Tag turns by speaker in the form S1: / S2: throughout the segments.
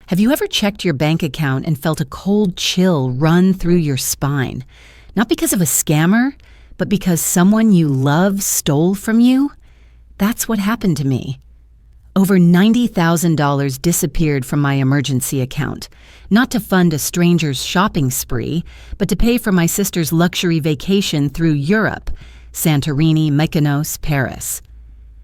S1: Have you ever checked your bank account and felt a cold chill run through your spine? Not because of a scammer, but because someone you love stole from you? That's what happened to me. Over $90,000 disappeared from my emergency account, not to fund a stranger's shopping spree, but to pay for my sister's luxury vacation through Europe, Santorini, Mykonos, Paris.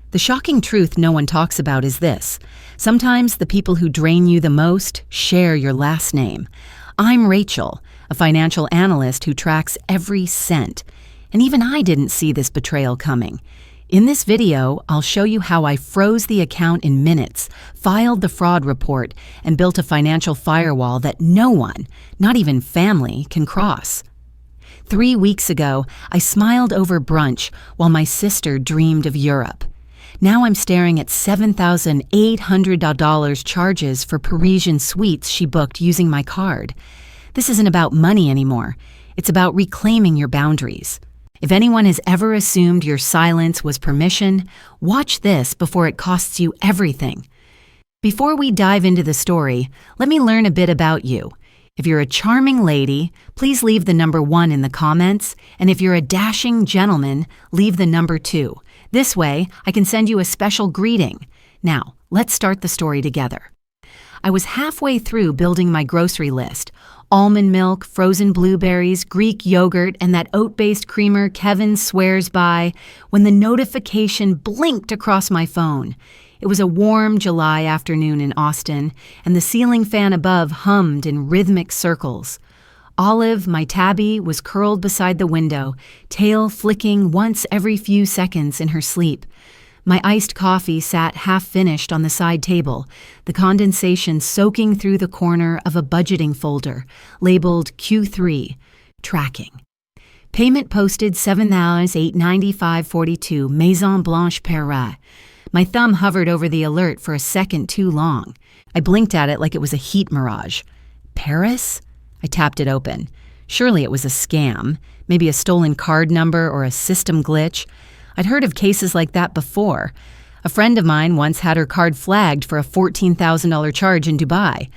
S1: The shocking truth no one talks about is this. Sometimes the people who drain you the most share your last name. I'm Rachel, a financial analyst who tracks every cent. And even I didn't see this betrayal coming. In this video, I'll show you how I froze the account in minutes, filed the fraud report, and built a financial firewall that no one, not even family, can cross. 3 weeks ago, I smiled over brunch while my sister dreamed of Europe. Now I'm staring at $7,800 charges for Parisian suites she booked using my card. This isn't about money anymore. It's about reclaiming your boundaries. If anyone has ever assumed your silence was permission, watch this before it costs you everything. Before we dive into the story, let me learn a bit about you. If you're a charming lady, please leave the number 1 in the comments, and if you're a dashing gentleman, leave the number 2. This way, I can send you a special greeting. Now, let's start the story together. I was halfway through building my grocery list. Almond milk, frozen blueberries, Greek yogurt, and that oat-based creamer Kevin swears by, when the notification blinked across my phone. It was a warm July afternoon in Austin, and the ceiling fan above hummed in rhythmic circles. Olive, my tabby, was curled beside the window, tail flicking once every few seconds in her sleep. My iced coffee sat half-finished on the side table, the condensation soaking through the corner of a budgeting folder, labeled Q3, tracking. Payment posted $7,895.42, Maison Blanche Paris. My thumb hovered over the alert for a second too long. I blinked at it like it was a heat mirage. Paris? I tapped it open. Surely it was a scam, maybe a stolen card number or a system glitch. I'd heard of cases like that before. A friend of mine once had her card flagged for a $14,000 charge in Dubai.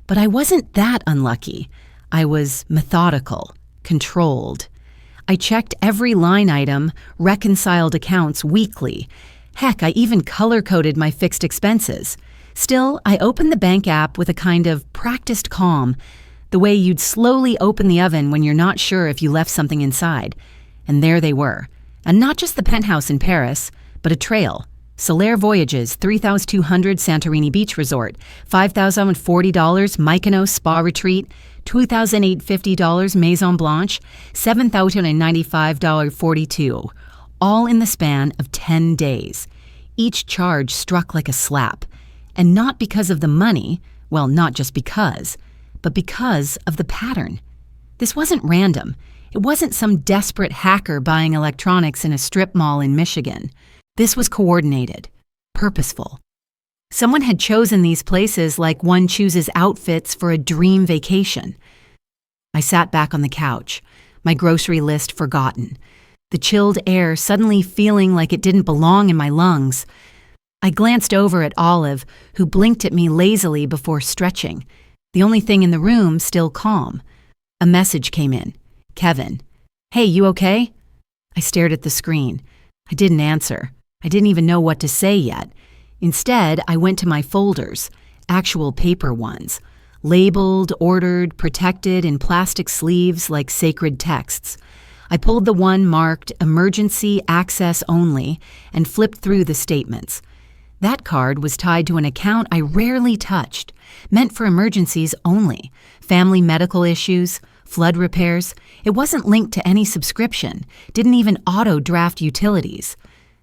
S1: But I wasn't that unlucky. I was methodical, controlled. I checked every line item, reconciled accounts weekly. Heck, I even color-coded my fixed expenses. Still, I opened the bank app with a kind of practiced calm, the way you'd slowly open the oven when you're not sure if you left something inside. And there they were. And not just the penthouse in Paris, but a trail. Solaire Voyages, 3,200 Santorini Beach Resort, $5,040 Mykonos Spa Retreat, $2,850 Maison Blanche, $7,095.42, all in the span of 10 days. Each charge struck like a slap. And not because of the money, well, not just because, but because of the pattern. This wasn't random. It wasn't some desperate hacker buying electronics in a strip mall in Michigan. This was coordinated, purposeful. Someone had chosen these places like one chooses outfits for a dream vacation. I sat back on the couch, my grocery list forgotten, the chilled air suddenly feeling like it didn't belong in my lungs. I glanced over at Olive, who blinked at me lazily before stretching, the only thing in the room still calm. A message came in. Kevin. Hey, you okay? I stared at the screen. I didn't answer. I didn't even know what to say yet. Instead, I went to my folders, actual paper ones, labeled, ordered, protected in plastic sleeves like sacred texts. I pulled the one marked Emergency Access Only and flipped through the statements. That card was tied to an account I rarely touched, meant for emergencies only, family medical issues, flood repairs. It wasn't linked to any subscription, didn't even auto-draft utilities.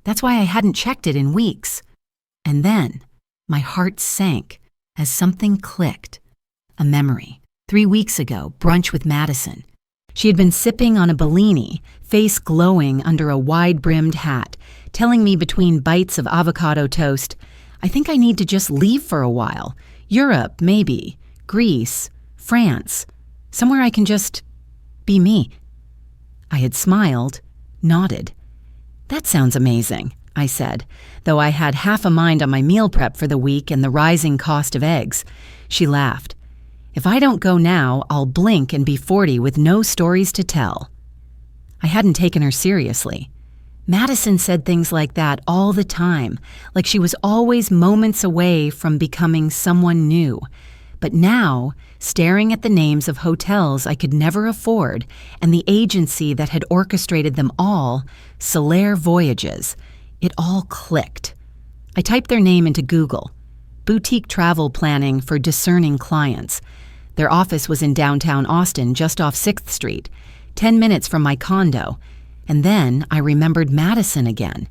S1: That's why I hadn't checked it in weeks. And then, my heart sank as something clicked. A memory. 3 weeks ago, brunch with Madison. She had been sipping on a Bellini, face glowing under a wide-brimmed hat, telling me between bites of avocado toast, I think I need to just leave for a while. Europe, maybe. Greece. France. Somewhere I can just be me. I had smiled, nodded. That sounds amazing, I said, though I had half a mind on my meal prep for the week and the rising cost of eggs. She laughed. If I don't go now, I'll blink and be 40 with no stories to tell. I hadn't taken her seriously. Madison said things like that all the time, like she was always moments away from becoming someone new. But now, staring at the names of hotels I could never afford and the agency that had orchestrated them all, Solaire Voyages, it all clicked. I typed their name into Google. Boutique travel planning for discerning clients. Their office was in downtown Austin, just off 6th Street, 10 minutes from my condo. And then I remembered Madison again.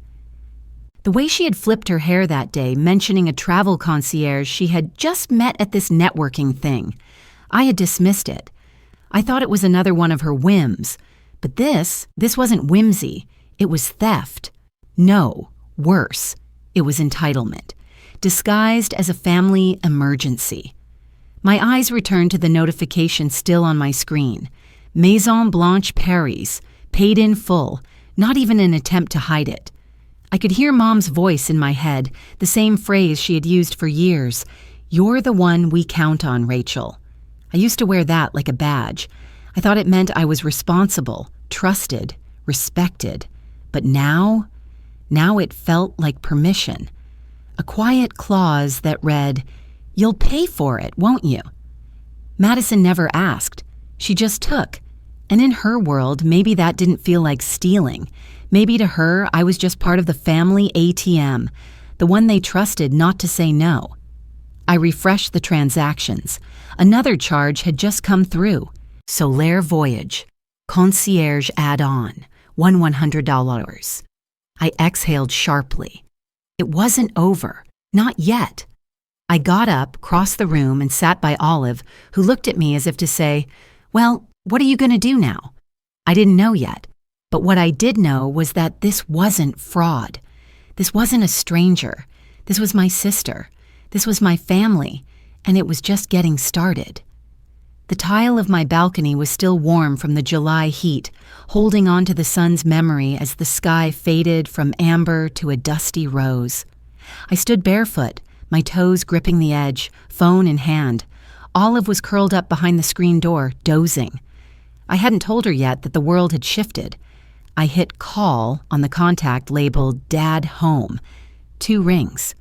S1: The way she had flipped her hair that day, mentioning a travel concierge she had just met at this networking thing. I had dismissed it. I thought it was another one of her whims. But this wasn't whimsy. It was theft. No, worse. It was entitlement, disguised as a family emergency. My eyes returned to the notification still on my screen. Maison Blanche Paris, paid in full, not even an attempt to hide it. I could hear Mom's voice in my head, the same phrase she had used for years. You're the one we count on, Rachel. I used to wear that like a badge. I thought it meant I was responsible, trusted, respected. But now it felt like permission. A quiet clause that read, "You'll pay for it, won't you?" Madison never asked. She just took. And in her world, maybe that didn't feel like stealing. Maybe to her, I was just part of the family ATM, the one they trusted not to say no. I refreshed the transactions. Another charge had just come through. Solaire Voyage, concierge add-on, $100. I exhaled sharply. It wasn't over. Not yet. I got up, crossed the room, and sat by Olive, who looked at me as if to say, "Well, what are you going to do now?" I didn't know yet. But what I did know was that this wasn't fraud. This wasn't a stranger. This was my sister. This was my family. And it was just getting started. The tile of my balcony was still warm from the July heat, holding on to the sun's memory as the sky faded from amber to a dusty rose. I stood barefoot, my toes gripping the edge, phone in hand. Olive was curled up behind the screen door, dozing. I hadn't told her yet that the world had shifted. I hit call on the contact labeled Dad Home. 2 rings.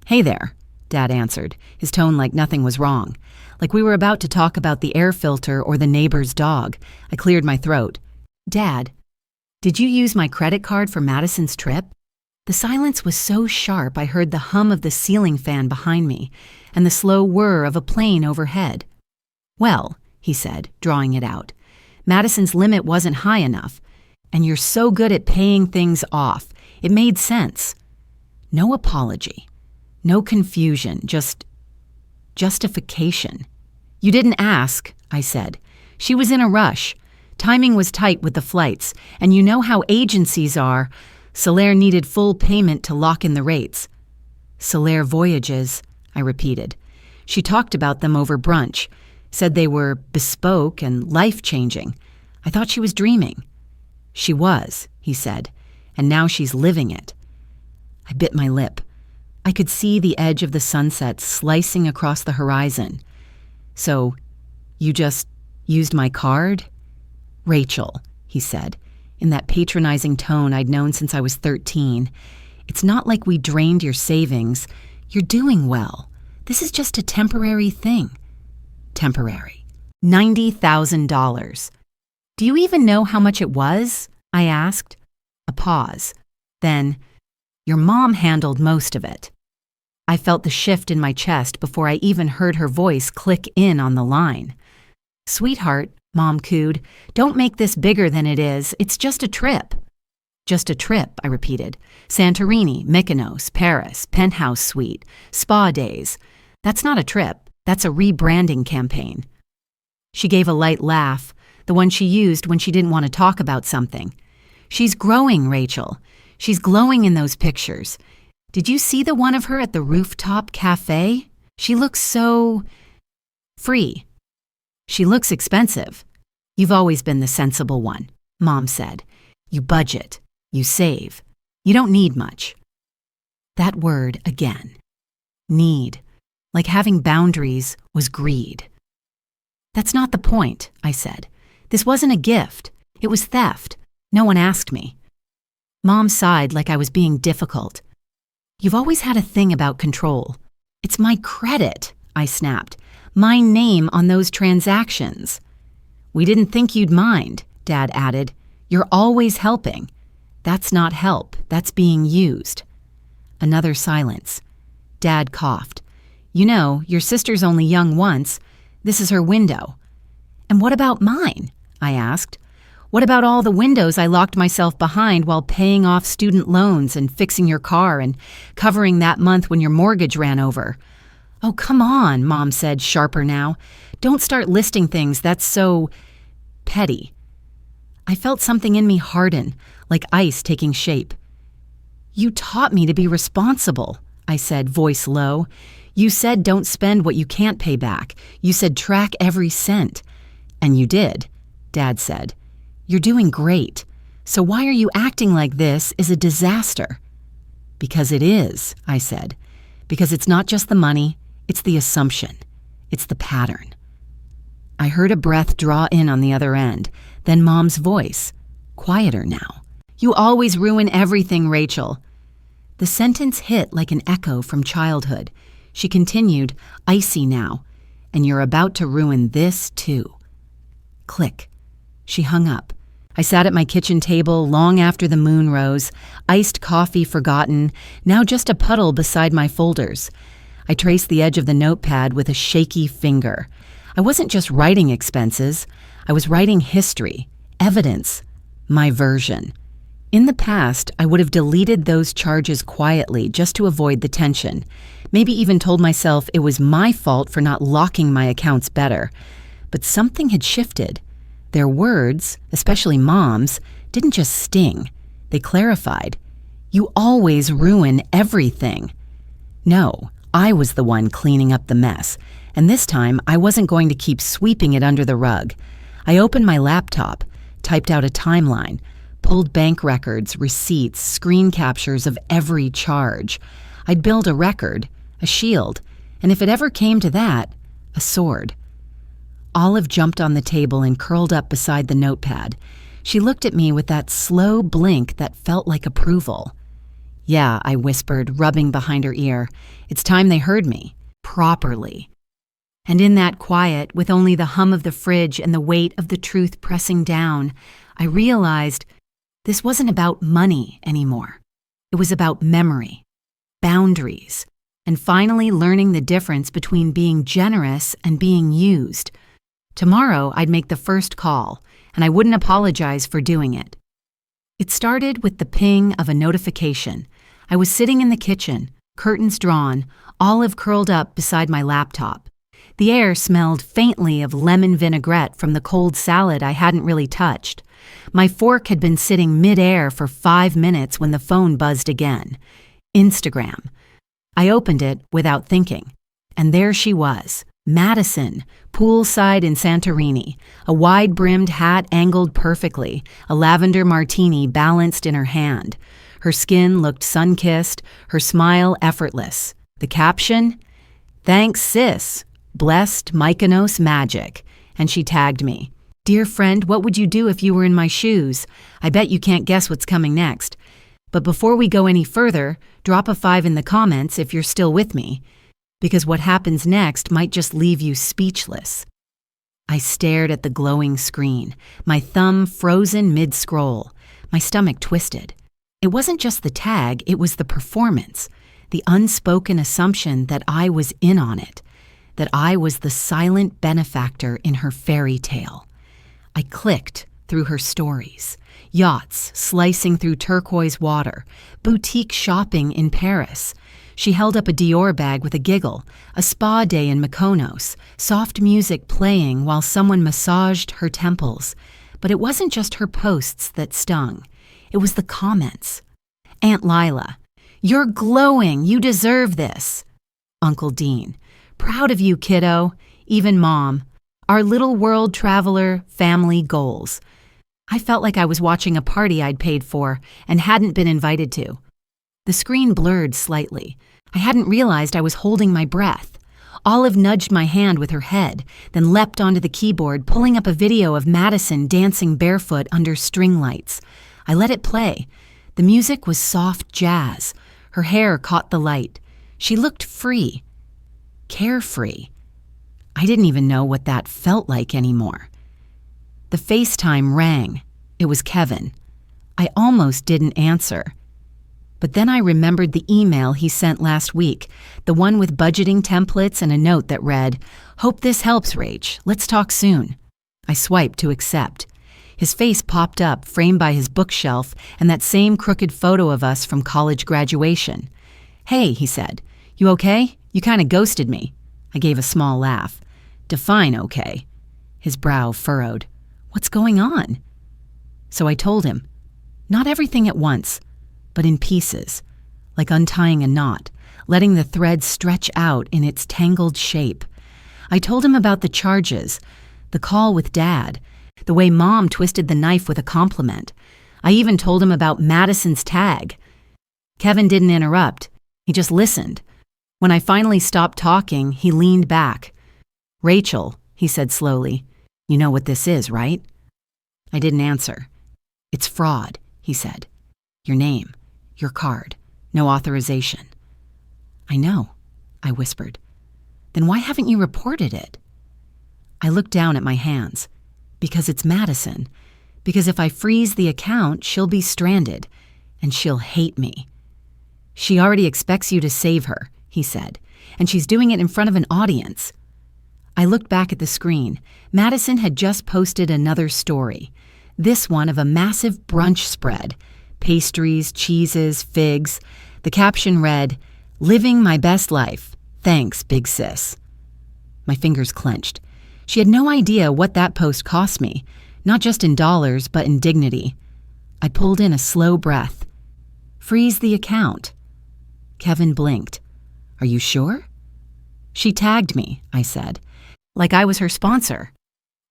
S1: "Hey there," Dad answered, his tone like nothing was wrong. Like we were about to talk about the air filter or the neighbor's dog. I cleared my throat. "Dad, did you use my credit card for Madison's trip?" The silence was so sharp I heard the hum of the ceiling fan behind me and the slow whir of a plane overhead. "Well," he said, drawing it out, "Madison's limit wasn't high enough. And you're so good at paying things off. It made sense." No apology. No confusion, just justification. "You didn't ask," I said. "She was in a rush. Timing was tight with the flights, and you know how agencies are. Solaire needed full payment to lock in the rates." "Solaire Voyages," I repeated. She talked about them over brunch, said they were bespoke and life-changing. I thought she was dreaming. "She was," he said, "and now she's living it." I bit my lip. I could see the edge of the sunset slicing across the horizon. "So, you just used my card?" "Rachel," he said, in that patronizing tone I'd known since I was 13. "It's not like we drained your savings. You're doing well. This is just a temporary thing." Temporary. $90,000. "Do you even know how much it was?" I asked. A pause. Then, "Your mom handled most of it." I felt the shift in my chest before I even heard her voice click in on the line. "Sweetheart," Mom cooed, "don't make this bigger than it is. It's just a trip." "Just a trip," I repeated. "Santorini, Mykonos, Paris, penthouse suite, spa days. That's not a trip. That's a rebranding campaign." She gave a light laugh, the one she used when she didn't want to talk about something. "She's growing, Rachel. She's glowing in those pictures. Did you see the one of her at the rooftop cafe? She looks so free." "She looks expensive." "You've always been the sensible one," Mom said. "You budget. You save. You don't need much." That word again. Need. like having boundaries was greed. "That's not the point," I said. "This wasn't a gift. It was theft. No one asked me." Mom sighed like I was being difficult. "You've always had a thing about control." "It's my credit," I snapped. "My name on those transactions." "We didn't think you'd mind," Dad added. "You're always helping." "That's not help. That's being used." Another silence. Dad coughed. "You know, your sister's only young once. This is her window." "And what about mine?" I asked. "What about all the windows I locked myself behind while paying off student loans and fixing your car and covering that month when your mortgage ran over?" "Oh, come on," Mom said, sharper now. "Don't start listing things that's so petty." I felt something in me harden, like ice taking shape. "You taught me to be responsible," I said, voice low. "You said don't spend what you can't pay back. You said track every cent." "And you did," Dad said. "You're doing great. So why are you acting like this is a disaster?" "Because it is," I said. "Because it's not just the money, it's the assumption. It's the pattern." I heard a breath draw in on the other end, then Mom's voice, quieter now. "You always ruin everything, Rachel." The sentence hit like an echo from childhood. She continued, icy now, "And you're about to ruin this, too." Click. She hung up. I sat at my kitchen table long after the moon rose, iced coffee forgotten, now just a puddle beside my folders. I traced the edge of the notepad with a shaky finger. I wasn't just writing expenses. I was writing history, evidence, my version. In the past, I would have deleted those charges quietly just to avoid the tension. Maybe even told myself it was my fault for not locking my accounts better. But something had shifted. Their words, especially Mom's, didn't just sting. They clarified. "You always ruin everything." No, I was the one cleaning up the mess. And this time, I wasn't going to keep sweeping it under the rug. I opened my laptop, typed out a timeline, pulled bank records, receipts, screen captures of every charge. I'd build a record, a shield, and if it ever came to that, a sword. Olive jumped on the table and curled up beside the notepad. She looked at me with that slow blink that felt like approval. "Yeah," I whispered, rubbing behind her ear. "It's time they heard me. Properly." And in that quiet, with only the hum of the fridge and the weight of the truth pressing down, I realized this wasn't about money anymore. It was about memory, boundaries, and finally learning the difference between being generous and being used. Tomorrow, I'd make the first call, and I wouldn't apologize for doing it. It started with the ping of a notification. I was sitting in the kitchen, curtains drawn, Olive curled up beside my laptop. The air smelled faintly of lemon vinaigrette from the cold salad I hadn't really touched. My fork had been sitting mid-air for 5 minutes when the phone buzzed again. Instagram. I opened it without thinking. And there she was, Madison, poolside in Santorini, a wide-brimmed hat angled perfectly, a lavender martini balanced in her hand. Her skin looked sun-kissed, her smile effortless. The caption? "Thanks, sis. Blessed Mykonos magic." And she tagged me. "Dear friend, what would you do if you were in my shoes? I bet you can't guess what's coming next. But before we go any further, drop a 5 in the comments if you're still with me, because what happens next might just leave you speechless." I stared at the glowing screen, my thumb frozen mid-scroll, my stomach twisted. It wasn't just the tag, it was the performance, the unspoken assumption that I was in on it, that I was the silent benefactor in her fairy tale. I clicked through her stories. Yachts slicing through turquoise water, boutique shopping in Paris. She held up a Dior bag with a giggle, a spa day in Mykonos, soft music playing while someone massaged her temples. But it wasn't just her posts that stung. It was the comments. Aunt Lila, "You're glowing, you deserve this." Uncle Dean, "Proud of you, kiddo." Even Mom, "Our little world traveler, family goals." I felt like I was watching a party I'd paid for and hadn't been invited to. The screen blurred slightly. I hadn't realized I was holding my breath. Olive nudged my hand with her head, then leapt onto the keyboard, pulling up a video of Madison dancing barefoot under string lights. I let it play. The music was soft jazz. Her hair caught the light. She looked free. Carefree. I didn't even know what that felt like anymore. The FaceTime rang. It was Kevin. I almost didn't answer. But then I remembered the email he sent last week, the one with budgeting templates and a note that read, "Hope this helps, Rach. Let's talk soon." I swiped to accept. His face popped up, framed by his bookshelf and that same crooked photo of us from college graduation. "Hey," he said. "You okay? You kind of ghosted me." I gave a small laugh. "Define okay." His brow furrowed. "What's going on?" So I told him. Not everything at once, but in pieces, like untying a knot, letting the thread stretch out in its tangled shape. I told him about the charges, the call with Dad, the way Mom twisted the knife with a compliment. I even told him about Madison's tag. Kevin didn't interrupt. He just listened. When I finally stopped talking, he leaned back. "Rachel," he said slowly, "you know what this is, right?" I didn't answer. "It's fraud," he said. "Your name. Your card. No authorization." "I know," I whispered. "Then why haven't you reported it?" I looked down at my hands. "Because it's Madison. Because if I freeze the account, she'll be stranded, and she'll hate me." "She already expects you to save her," he said, "and she's doing it in front of an audience." I looked back at the screen. Madison had just posted another story, this one of a massive brunch spread. Pastries, cheeses, figs. The caption read, "Living my best life. Thanks, big sis." My fingers clenched. She had no idea what that post cost me, not just in dollars, but in dignity. I pulled in a slow breath. "Freeze the account." Kevin blinked. "Are you sure?" "She tagged me," I said, "like I was her sponsor."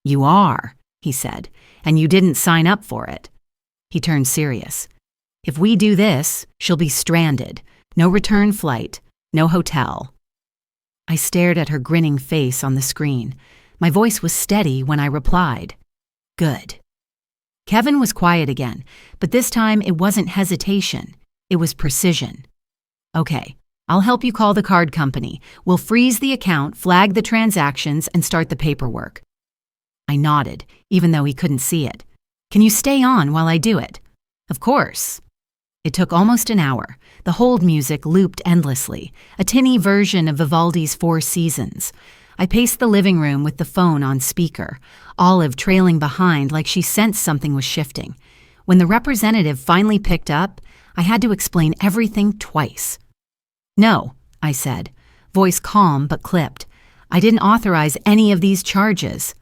S1: "You are," he said, "and you didn't sign up for it." He turned serious. "If we do this, she'll be stranded. No return flight, no hotel." I stared at her grinning face on the screen. My voice was steady when I replied, "Good." Kevin was quiet again, but this time it wasn't hesitation. It was precision. "Okay, I'll help you call the card company. We'll freeze the account, flag the transactions, and start the paperwork." I nodded, even though he couldn't see it. "Can you stay on while I do it?" "Of course." It took almost an hour. The hold music looped endlessly, a tinny version of Vivaldi's Four Seasons. I paced the living room with the phone on speaker, Olive trailing behind like she sensed something was shifting. When the representative finally picked up, I had to explain everything twice. "No," I said, voice calm but clipped. "I didn't authorize any of these charges."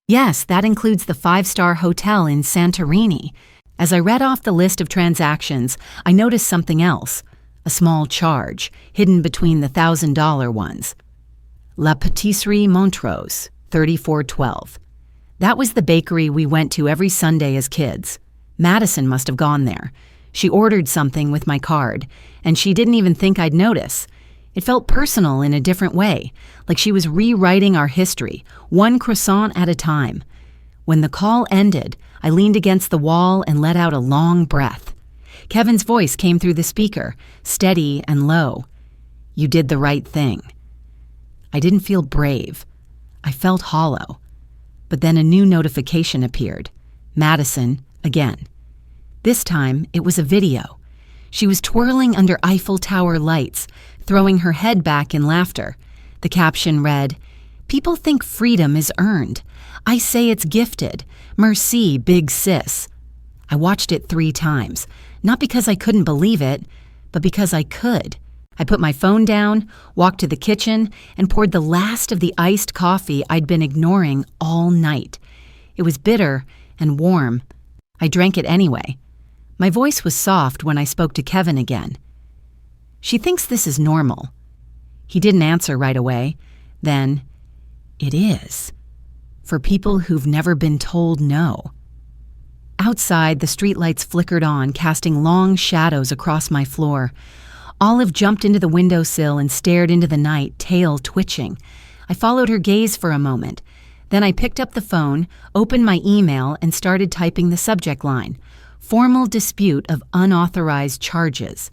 S1: "Yes, that includes the 5-star hotel in Santorini." As I read off the list of transactions, I noticed something else, a small charge, hidden between the $1,000 ones. La Pâtisserie Montrose, 3412. That was the bakery we went to every Sunday as kids. Madison must have gone there. She ordered something with my card, and she didn't even think I'd notice. It felt personal in a different way, like she was rewriting our history, one croissant at a time. When the call ended, I leaned against the wall and let out a long breath. Kevin's voice came through the speaker, steady and low. "You did the right thing." I didn't feel brave. I felt hollow. But then a new notification appeared. Madison, again. This time, it was a video. She was twirling under Eiffel Tower lights, throwing her head back in laughter. The caption read, "People think freedom is earned. I say it's gifted. Merci, big sis." I watched it 3 times, not because I couldn't believe it, but because I could. I put my phone down, walked to the kitchen, and poured the last of the iced coffee I'd been ignoring all night. It was bitter and warm. I drank it anyway. My voice was soft when I spoke to Kevin again. "She thinks this is normal." He didn't answer right away. Then, "It is. For people who've never been told no." Outside, the streetlights flickered on, casting long shadows across my floor. Olive jumped into the windowsill and stared into the night, tail twitching. I followed her gaze for a moment. Then I picked up the phone, opened my email, and started typing the subject line. Formal dispute of unauthorized charges.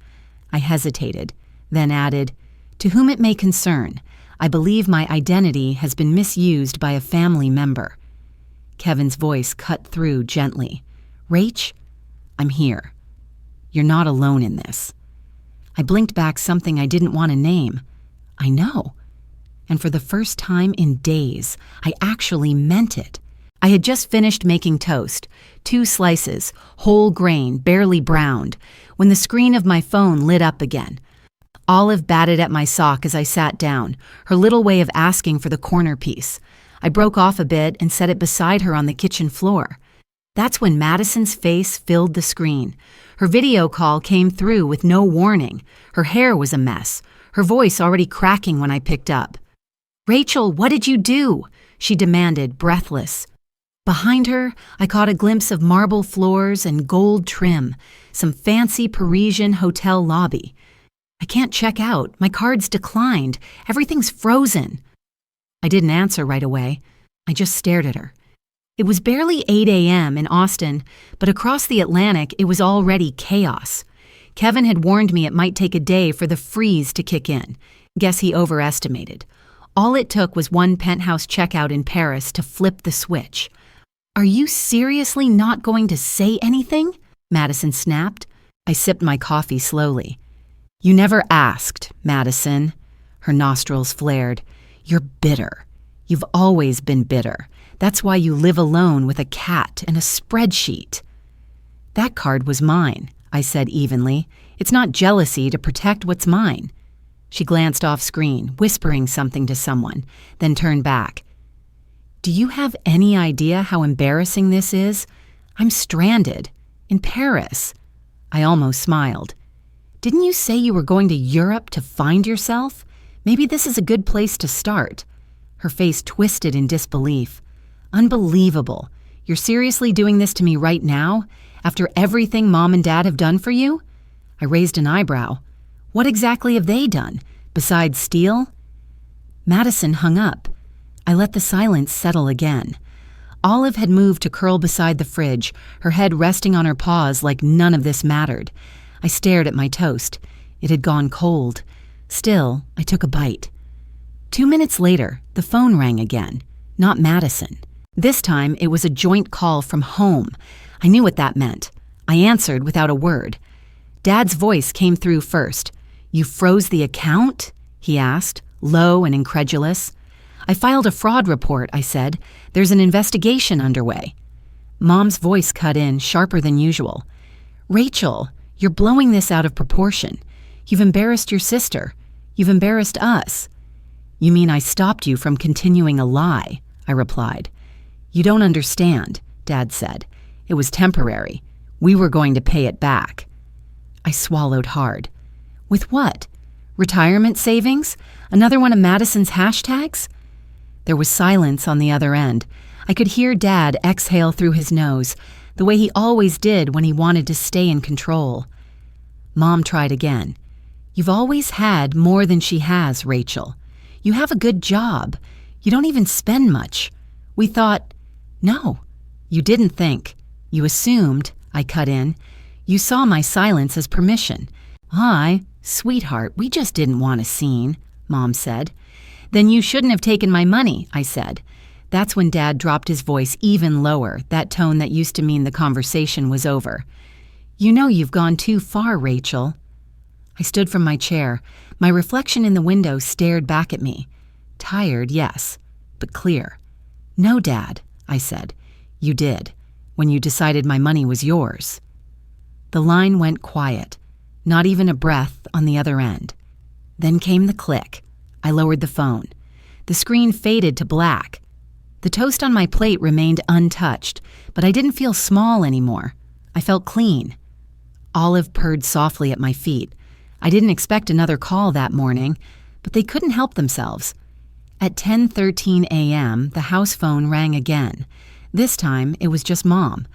S1: I hesitated, then added, "To whom it may concern, I believe my identity has been misused by a family member." Kevin's voice cut through gently. "Rach, I'm here. You're not alone in this." I blinked back something I didn't want to name. "I know." And for the first time in days, I actually meant it. I had just finished making toast, 2 slices, whole grain, barely browned, when the screen of my phone lit up again. Olive batted at my sock as I sat down, her little way of asking for the corner piece. I broke off a bit and set it beside her on the kitchen floor. That's when Madison's face filled the screen. Her video call came through with no warning. Her hair was a mess, her voice already cracking when I picked up. "Rachel, what did you do?" she demanded, breathless. Behind her, I caught a glimpse of marble floors and gold trim, some fancy Parisian hotel lobby. "I can't check out. My card's declined. Everything's frozen." I didn't answer right away. I just stared at her. It was barely 8 a.m. in Austin, but across the Atlantic it was already chaos. Kevin had warned me it might take a day for the freeze to kick in. Guess he overestimated. All it took was one penthouse checkout in Paris to flip the switch. "Are you seriously not going to say anything?" Madison snapped. I sipped my coffee slowly. "You never asked, Madison." Her nostrils flared. "You're bitter. You've always been bitter. That's why you live alone with a cat and a spreadsheet." "That card was mine," I said evenly. "It's not jealousy to protect what's mine." She glanced off screen, whispering something to someone, then turned back. "Do you have any idea how embarrassing this is? I'm stranded. In Paris." I almost smiled. "Didn't you say you were going to Europe to find yourself? Maybe this is a good place to start." Her face twisted in disbelief. "Unbelievable. You're seriously doing this to me right now? After everything Mom and Dad have done for you?" I raised an eyebrow. "What exactly have they done, besides steal?" Madison hung up. I let the silence settle again. Olive had moved to curl beside the fridge, her head resting on her paws like none of this mattered. I stared at my toast. It had gone cold. Still, I took a bite. 2 minutes later, the phone rang again. Not Madison. This time, it was a joint call from home. I knew what that meant. I answered without a word. Dad's voice came through first. "You froze the account?" he asked, low and incredulous. "I filed a fraud report," I said. "There's an investigation underway." Mom's voice cut in, sharper than usual. "Rachel, you're blowing this out of proportion. You've embarrassed your sister. You've embarrassed us." "You mean I stopped you from continuing a lie?" I replied. "You don't understand," Dad said. "It was temporary. We were going to pay it back." I swallowed hard. "With what? Retirement savings? Another one of Madison's hashtags?" There was silence on the other end. I could hear Dad exhale through his nose, the way he always did when he wanted to stay in control. Mom tried again. "You've always had more than she has, Rachel. You have a good job. You don't even spend much. We thought—" "No, you didn't think. You assumed," I cut in. "You saw my silence as permission." "Sweetheart, we just didn't want a scene," Mom said. "Then you shouldn't have taken my money," I said. That's when Dad dropped his voice even lower, that tone that used to mean the conversation was over. "You know you've gone too far, Rachel." I stood from my chair. My reflection in the window stared back at me. Tired, yes, but clear. "No, Dad," I said. "You did, when you decided my money was yours." The line went quiet, not even a breath on the other end. Then came the click. I lowered the phone. The screen faded to black. The toast on my plate remained untouched, but I didn't feel small anymore. I felt clean. Olive purred softly at my feet. I didn't expect another call that morning, but they couldn't help themselves. At 10:13 a.m., the house phone rang again. This time, it was just Mom.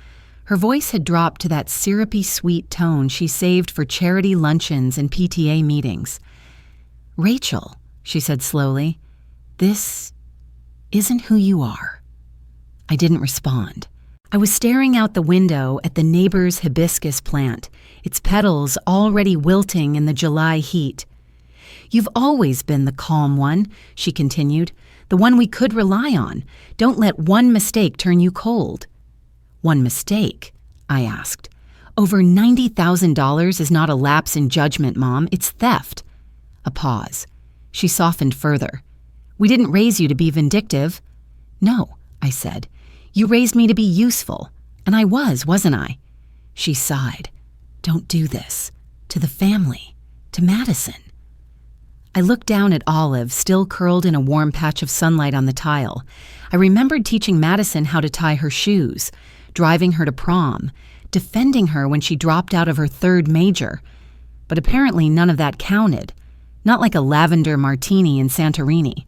S1: Her voice had dropped to that syrupy sweet tone she saved for charity luncheons and PTA meetings. "Rachel," she said slowly, "this isn't who you are." I didn't respond. I was staring out the window at the neighbor's hibiscus plant, its petals already wilting in the July heat. "You've always been the calm one," she continued, "the one we could rely on. Don't let one mistake turn you cold." "One mistake?" I asked. "Over $90,000 is not a lapse in judgment, Mom. It's theft." A pause. She softened further. "We didn't raise you to be vindictive." "No," I said. "You raised me to be useful. And I was, wasn't I?" She sighed. "Don't do this. To the family. To Madison." I looked down at Olive, still curled in a warm patch of sunlight on the tile. I remembered teaching Madison how to tie her shoes, driving her to prom, defending her when she dropped out of her third major. But apparently none of that counted. Not like a lavender martini in Santorini.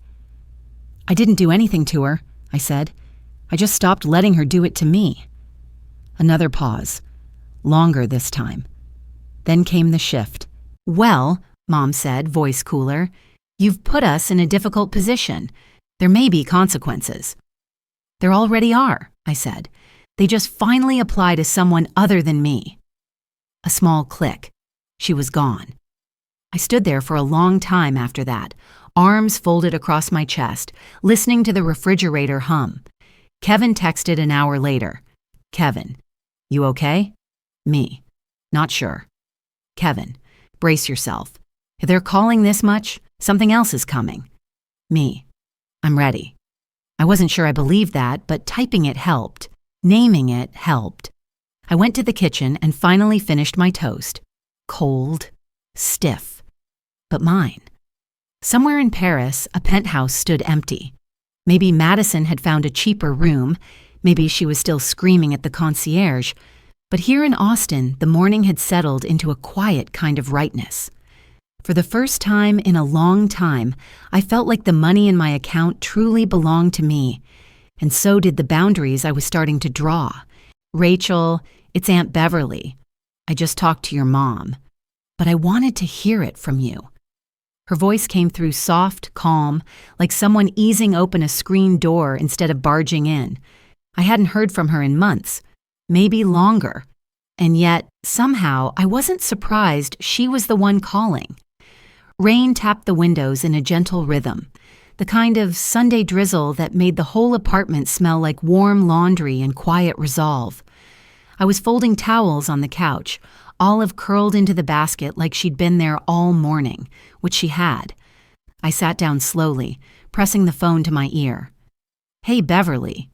S1: "I didn't do anything to her," I said. "I just stopped letting her do it to me." Another pause. Longer this time. Then came the shift. "Well," Mom said, voice cooler, "you've put us in a difficult position. There may be consequences." "There already are," I said. "They just finally apply to someone other than me." A small click. She was gone. I stood there for a long time after that, arms folded across my chest, listening to the refrigerator hum. Kevin texted an hour later. "Kevin, you okay?" Me, "Not sure." Kevin, "Brace yourself. If they're calling this much, something else is coming." Me, "I'm ready." I wasn't sure I believed that, but typing it helped. Naming it helped. I went to the kitchen and finally finished my toast. Cold, stiff, but mine. Somewhere in Paris, a penthouse stood empty. Maybe Madison had found a cheaper room. Maybe she was still screaming at the concierge. But here in Austin, the morning had settled into a quiet kind of rightness. For the first time in a long time, I felt like the money in my account truly belonged to me. And so did the boundaries I was starting to draw. "Rachel, it's Aunt Beverly. I just talked to your mom. But I wanted to hear it from you." Her voice came through soft, calm, like someone easing open a screen door instead of barging in. I hadn't heard from her in months, maybe longer. And yet, somehow, I wasn't surprised she was the one calling. Rain tapped the windows in a gentle rhythm, the kind of Sunday drizzle that made the whole apartment smell like warm laundry and quiet resolve. I was folding towels on the couch, Olive curled into the basket like she'd been there all morning, which she had. I sat down slowly, pressing the phone to my ear. "Hey, Beverly."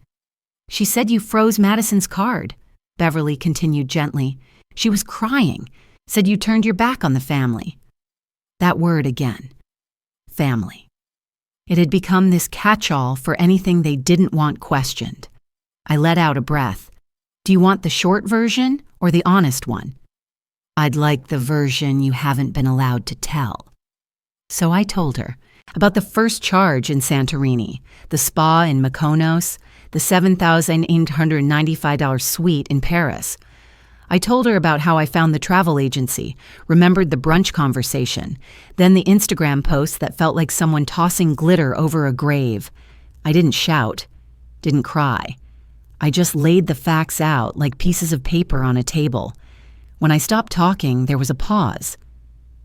S1: "She said you froze Madison's card," Beverly continued gently. "She was crying, said you turned your back on the family." That word again. Family. It had become this catch-all for anything they didn't want questioned. I let out a breath. "Do you want the short version or the honest one?" "I'd like the version you haven't been allowed to tell." So I told her about the first charge in Santorini, the spa in Mykonos, the $7,895 suite in Paris. I told her about how I found the travel agency, remembered the brunch conversation, then the Instagram post that felt like someone tossing glitter over a grave. I didn't shout, didn't cry. I just laid the facts out like pieces of paper on a table. When I stopped talking, there was a pause.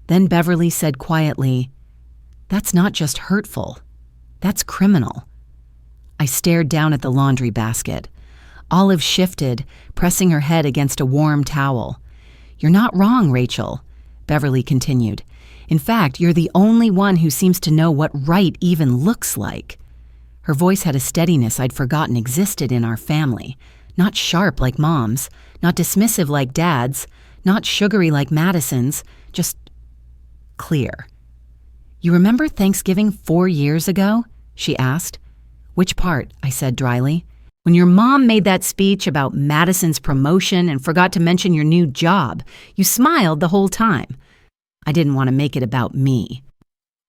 S1: Then Beverly said quietly, "That's not just hurtful. That's criminal." I stared down at the laundry basket. Olive shifted, pressing her head against a warm towel. "You're not wrong, Rachel," Beverly continued. "In fact, you're the only one who seems to know what right even looks like." Her voice had a steadiness I'd forgotten existed in our family. Not sharp like Mom's, not dismissive like Dad's, not sugary like Madison's, just clear. "You remember Thanksgiving 4 years ago?" she asked. "Which part?" I said dryly. "When your mom made that speech about Madison's promotion and forgot to mention your new job. You smiled the whole time." "I didn't want to make it about me."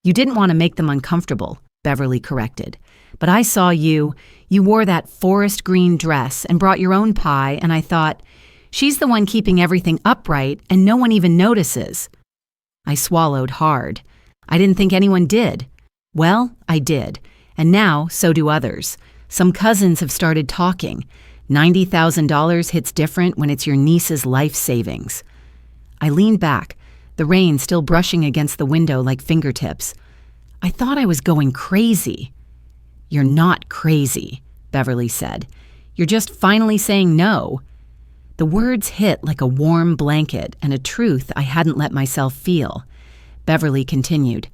S1: "You didn't want to make them uncomfortable. Beverly corrected. "But I saw you. You wore that forest green dress and brought your own pie, and I thought, she's the one keeping everything upright and no one even notices." I swallowed hard. I didn't think anyone did. Well, I did, and now so do others. Some cousins have started talking. $90,000 hits different when it's your niece's life savings. I leaned back, the rain still brushing against the window like fingertips. I thought I was going crazy. "You're not crazy," Beverly said. "You're just finally saying no." The words hit like a warm blanket and a truth I hadn't let myself feel. Beverly continued,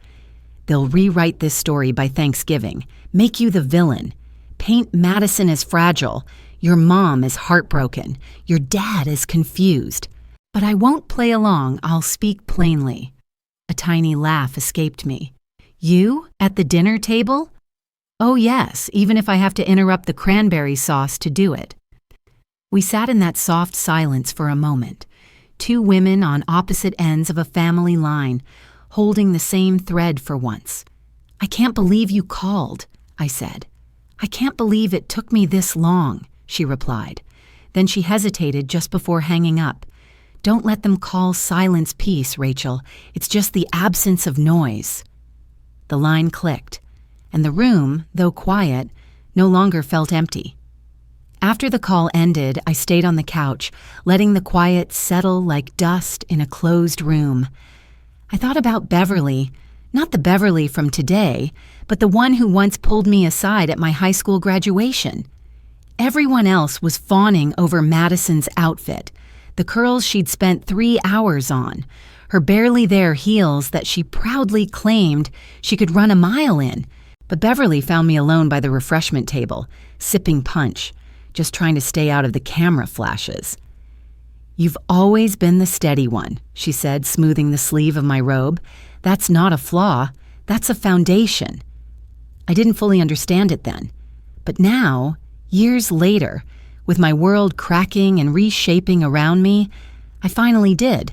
S1: "They'll rewrite this story by Thanksgiving, make you the villain, paint Madison as fragile, your mom as heartbroken, your dad as confused. But I won't play along, I'll speak plainly." A tiny laugh escaped me. "You? At the dinner table?" "Oh yes, even if I have to interrupt the cranberry sauce to do it." We sat in that soft silence for a moment, two women on opposite ends of a family line, holding the same thread for once. "I can't believe you called," I said. "I can't believe it took me this long," she replied. Then she hesitated just before hanging up. "Don't let them call silence peace, Rachel. It's just the absence of noise." The line clicked, and the room, though quiet, no longer felt empty. After the call ended, I stayed on the couch, letting the quiet settle like dust in a closed room. I thought about Beverly, not the Beverly from today, but the one who once pulled me aside at my high school graduation. Everyone else was fawning over Madison's outfit, the curls she'd spent 3 hours on, her barely there heels that she proudly claimed she could run a mile in. But Beverly found me alone by the refreshment table, sipping punch, just trying to stay out of the camera flashes. "You've always been the steady one," she said, smoothing the sleeve of my robe. "That's not a flaw, that's a foundation." I didn't fully understand it then. But now, years later, with my world cracking and reshaping around me, I finally did.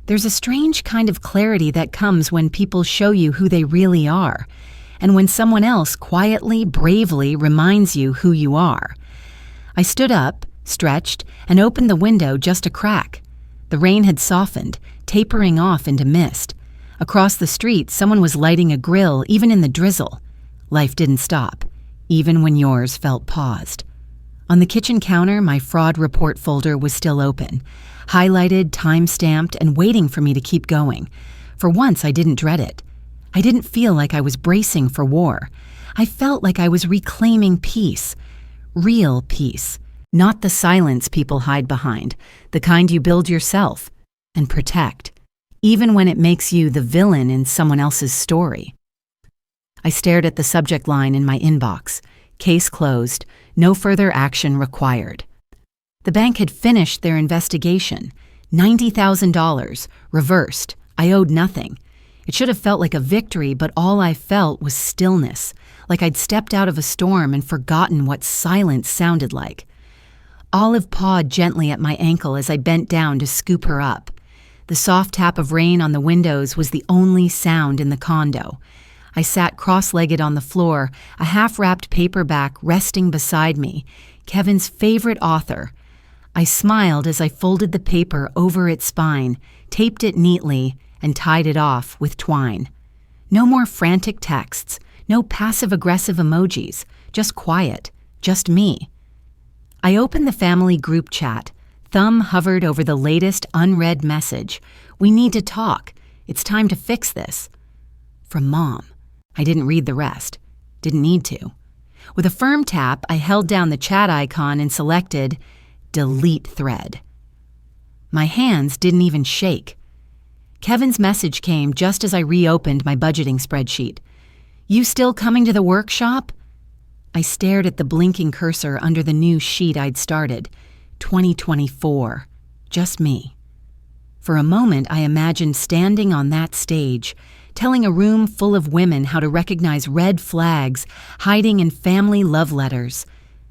S1: There's a strange kind of clarity that comes when people show you who they really are, and when someone else quietly, bravely reminds you who you are. I stood up, stretched, and opened the window just a crack. The rain had softened, tapering off into mist. Across the street, someone was lighting a grill, even in the drizzle. Life didn't stop, even when yours felt paused. On the kitchen counter, my fraud report folder was still open, highlighted, time-stamped, and waiting for me to keep going. For once, I didn't dread it. I didn't feel like I was bracing for war. I felt like I was reclaiming peace. Real peace. Not the silence people hide behind, the kind you build yourself and protect, even when it makes you the villain in someone else's story. I stared at the subject line in my inbox. Case closed. No further action required. The bank had finished their investigation. $90,000, reversed. I owed nothing. It should have felt like a victory, but all I felt was stillness, like I'd stepped out of a storm and forgotten what silence sounded like. Olive pawed gently at my ankle as I bent down to scoop her up. The soft tap of rain on the windows was the only sound in the condo. I sat cross-legged on the floor, a half-wrapped paperback resting beside me, Kevin's favorite author. I smiled as I folded the paper over its spine, taped it neatly, and tied it off with twine. No more frantic texts, no passive-aggressive emojis, just quiet, just me. I opened the family group chat. Thumb hovered over the latest unread message. "We need to talk. It's time to fix this." From Mom. I didn't read the rest. Didn't need to. With a firm tap, I held down the chat icon and selected Delete Thread. My hands didn't even shake. Kevin's message came just as I reopened my budgeting spreadsheet. "You still coming to the workshop?" I stared at the blinking cursor under the new sheet I'd started. 2024. Just me. For a moment, I imagined standing on that stage, telling a room full of women how to recognize red flags hiding in family love letters.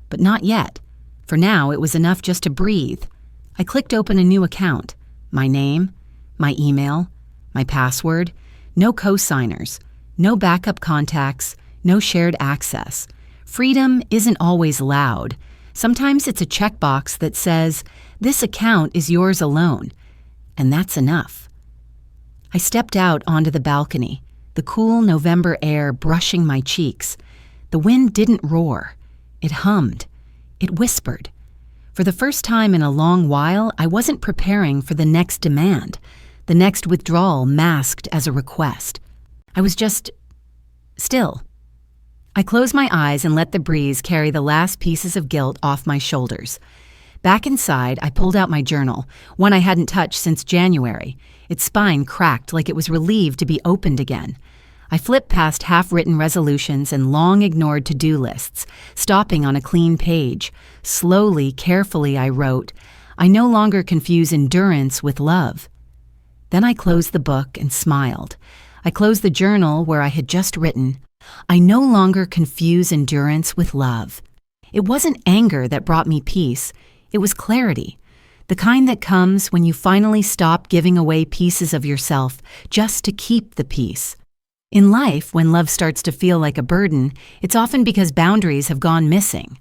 S1: But not yet. For now, it was enough just to breathe. I clicked open a new account. My name, my email, my password, no co-signers, no backup contacts, no shared access. Freedom isn't always loud. Sometimes it's a checkbox that says, "This account is yours alone," and that's enough. I stepped out onto the balcony, the cool November air brushing my cheeks. The wind didn't roar. It hummed. It whispered. For the first time in a long while, I wasn't preparing for the next demand, the next withdrawal masked as a request. I was just still. I closed my eyes and let the breeze carry the last pieces of guilt off my shoulders. Back inside, I pulled out my journal, one I hadn't touched since January. Its spine cracked like it was relieved to be opened again. I flipped past half-written resolutions and long-ignored to-do lists, stopping on a clean page. Slowly, carefully, I wrote, "I no longer confuse endurance with love." Then I closed the book and smiled. I closed the journal where I had just written, "I no longer confuse endurance with love." It wasn't anger that brought me peace. It was clarity, the kind that comes when you finally stop giving away pieces of yourself just to keep the peace. In life, when love starts to feel like a burden, it's often because boundaries have gone missing.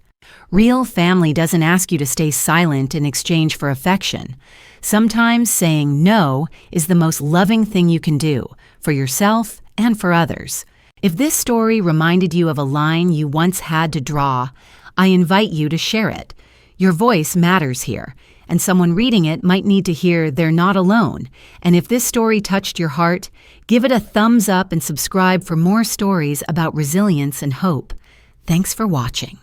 S1: Real family doesn't ask you to stay silent in exchange for affection. Sometimes saying no is the most loving thing you can do, for yourself and for others. If this story reminded you of a line you once had to draw, I invite you to share it. Your voice matters here, and someone reading it might need to hear they're not alone. And if this story touched your heart, give it a thumbs up and subscribe for more stories about resilience and hope. Thanks for watching.